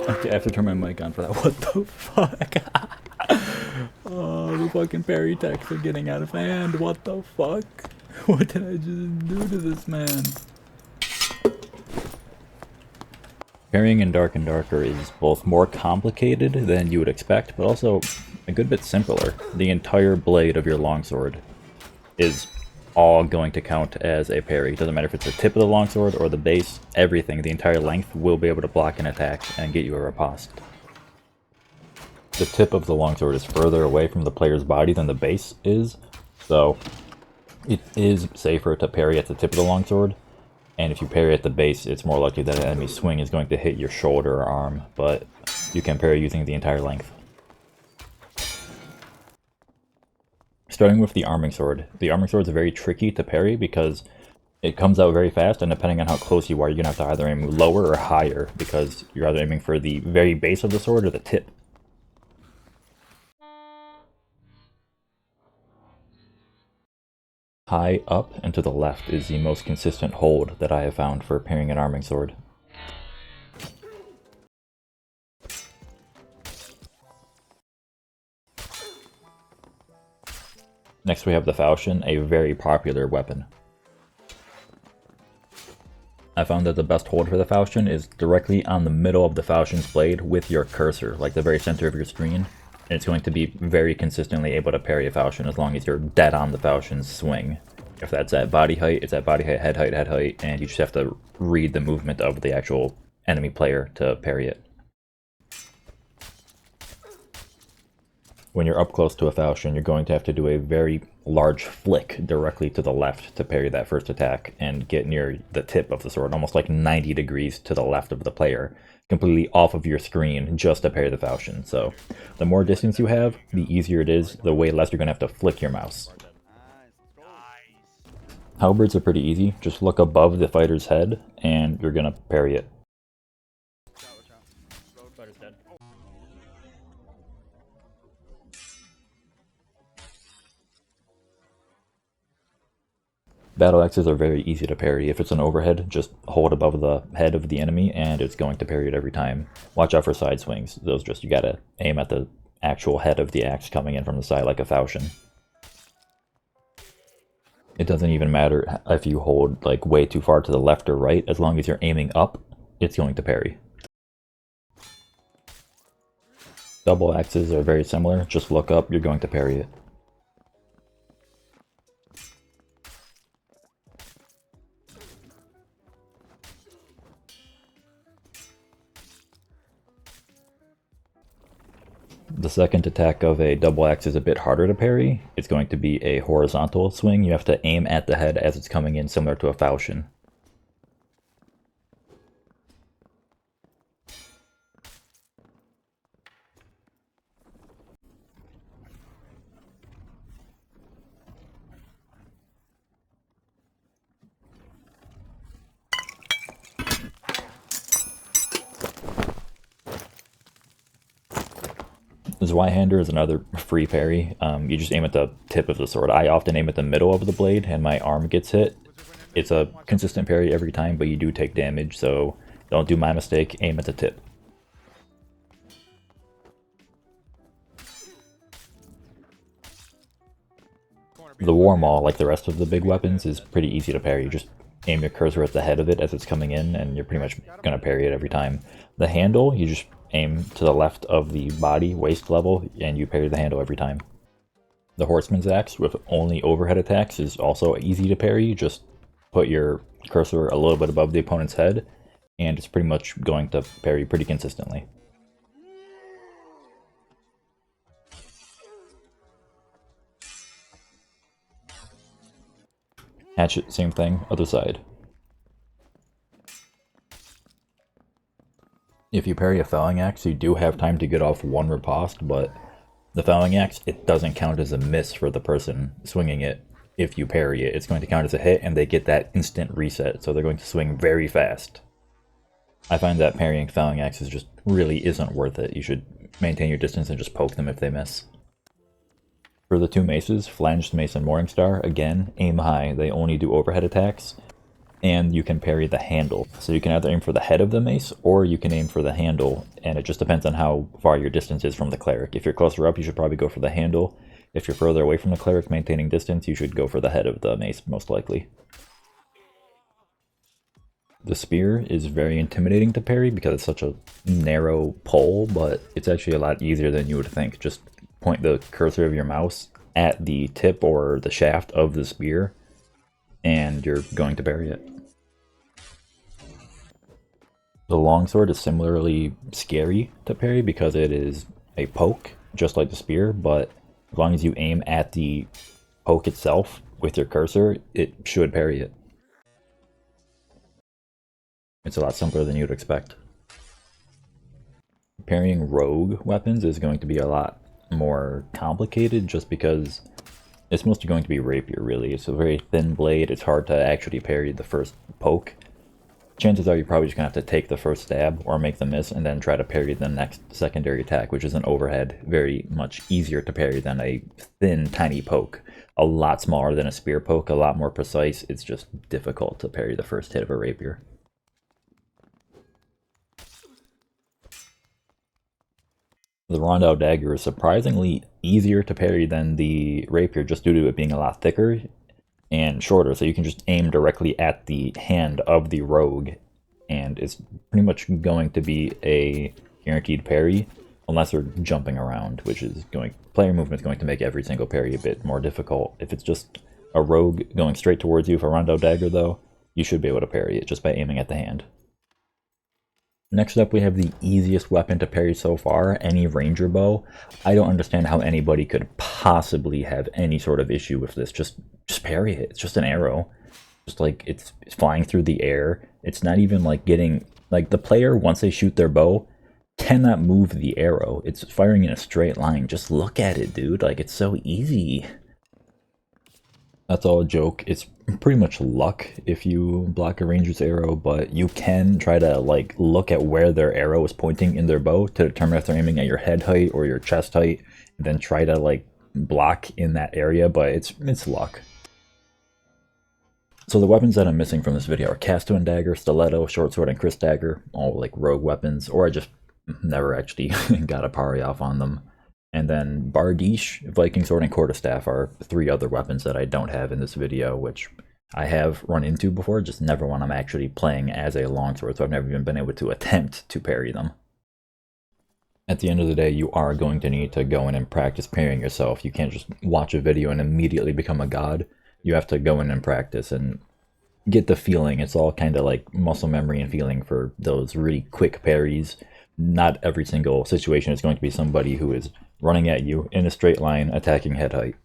Okay, I have to turn my mic on for that. What the fuck? Oh, the fucking parry attacks are getting out of hand. What the fuck? What did I just do to this man? Parrying in Dark and Darker is both more complicated than you would expect, but also a good bit simpler. The entire blade of your longsword is all going to count as a parry. Doesn't matter if it's the tip of the longsword or the base, everything, the entire length will be able to block an attack and get you a riposte. The tip of the longsword is further away from the player's body than the base is, so it is safer to parry at the tip of the longsword, and if you parry at the base, it's more likely that an enemy swing is going to hit your shoulder or arm, but you can parry using the entire length. Starting with the arming sword. The arming sword is very tricky to parry because it comes out very fast, and depending on how close you are, you're going to have to either aim lower or higher, because you're either aiming for the very base of the sword or the tip. High up and to the left is the most consistent hold that I have found for parrying an arming sword. Next we have the Falchion, a very popular weapon. I found that the best hold for the Falchion is directly on the middle of the Falchion's blade with your cursor, like the very center of your screen. And it's going to be very consistently able to parry a Falchion as long as you're dead on the Falchion's swing. If that's at body height, it's at body height, head height, and you just have to read the movement of the actual enemy player to parry it. When you're up close to a Falchion, you're going to have to do a very large flick directly to the left to parry that first attack and get near the tip of the sword, almost like 90 degrees to the left of the player, completely off of your screen just to parry the Falchion. So the more distance you have, the easier it is, the way less you're going to have to flick your mouse. Halberds are pretty easy. Just look above the fighter's head and you're going to parry it. Battle axes are very easy to parry. If it's an overhead, just hold above the head of the enemy and it's going to parry it every time. Watch out for side swings. Those just, you gotta aim at the actual head of the axe coming in from the side like a falchion. It doesn't even matter if you hold like way too far to the left or right, as long as you're aiming up, it's going to parry. Double axes are very similar, just look up, you're going to parry it. The second attack of a double axe is a bit harder to parry. It's going to be a horizontal swing. You have to aim at the head as it's coming in, similar to a falchion. Zweihander is another free parry. You just aim at the tip of the sword. I often aim at the middle of the blade and my arm gets hit. It's a consistent parry every time, but you do take damage, so don't do my mistake, aim at the tip. The War Maul, like the rest of the big weapons, is pretty easy to parry. You just aim your cursor at the head of it as it's coming in, and you're pretty much going to parry it every time. The handle, you just aim to the left of the body, waist level, and you parry the handle every time. The Horseman's axe with only overhead attacks is also easy to parry. You just put your cursor a little bit above the opponent's head, and it's pretty much going to parry pretty consistently. Hatchet, same thing, other side. If you parry a felling axe, you do have time to get off one riposte, but the felling axe, it doesn't count as a miss for the person swinging it. If you parry it, it's going to count as a hit, and they get that instant reset, so they're going to swing very fast. I find that parrying felling axes just really isn't worth it. You should maintain your distance and just poke them if they miss. For the two maces, Flanged Mace and Morningstar, again, aim high. They only do overhead attacks. and you can parry the handle. So you can either aim for the head of the mace, or you can aim for the handle, and it just depends on how far your distance is from the cleric. If you're closer up, you should probably go for the handle. If you're further away from the cleric, maintaining distance, you should go for the head of the mace, most likely. The spear is very intimidating to parry because it's such a narrow pole, but it's actually a lot easier than you would think. Just point the cursor of your mouse at the tip or the shaft of the spear, and you're going to parry it. The longsword is similarly scary to parry because it is a poke, just like the spear, but as long as you aim at the poke itself with your cursor, it should parry it. It's a lot simpler than you'd expect. Parrying rogue weapons is going to be a lot more complicated just because it's mostly going to be Rapier, really. It's a very thin blade, it's hard to actually parry the first poke. Chances are you're probably just going to have to take the first stab or make the miss and then try to parry the next secondary attack, which is an overhead, very much easier to parry than a thin, tiny poke. A lot smaller than a spear poke, a lot more precise. It's just difficult to parry the first hit of a Rapier. The Rondel Dagger is surprisingly easier to parry than the Rapier just due to it being a lot thicker and shorter, so you can just aim directly at the hand of the rogue, and it's pretty much going to be a guaranteed parry unless they're jumping around, which is player movement is going to make every single parry a bit more difficult. If it's just a rogue going straight towards you for Rondel Dagger, though, you should be able to parry it just by aiming at the hand. Next up, we have the easiest weapon to parry so far, any ranger bow. I don't understand how anybody could possibly have any sort of issue with this. Just parry it. It's just an arrow. Just like it's flying through the air. It's not even like getting, like the player, once they shoot their bow, cannot move the arrow. It's firing in a straight line. Just look at it, dude. Like, it's so easy. That's all a joke. It's pretty much luck if you block a ranger's arrow, but you can try to like look at where their arrow is pointing in their bow to determine if they're aiming at your head height or your chest height, and then try to like block in that area, but it's luck. So the weapons that I'm missing from this video are Casto Dagger, Stiletto, Short Sword, and Chris Dagger, all like rogue weapons, or I just never actually got a parry off on them. And then Bardiche, Viking Sword, and Quarterstaff are 3 other weapons that I don't have in this video, which I have run into before, just never when I'm actually playing as a longsword, so I've never even been able to attempt to parry them. At the end of the day, you are going to need to go in and practice parrying yourself. You can't just watch a video and immediately become a god. You have to go in and practice and get the feeling. It's all kind of like muscle memory and feeling for those really quick parries. Not every single situation is going to be somebody who is running at you in a straight line, attacking head height.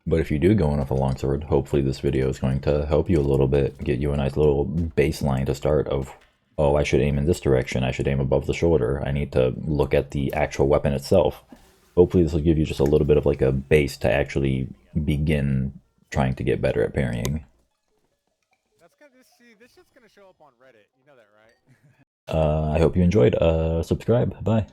But if you do go in with a longsword, hopefully this video is going to help you a little bit, get you a nice little baseline to start of, oh, I should aim in this direction, I should aim above the shoulder, I need to look at the actual weapon itself. Hopefully this will give you just a little bit of like a base to actually begin trying to get better at parrying. This shit's gonna show up on Reddit, you know that, right? I hope you enjoyed. Subscribe. Bye.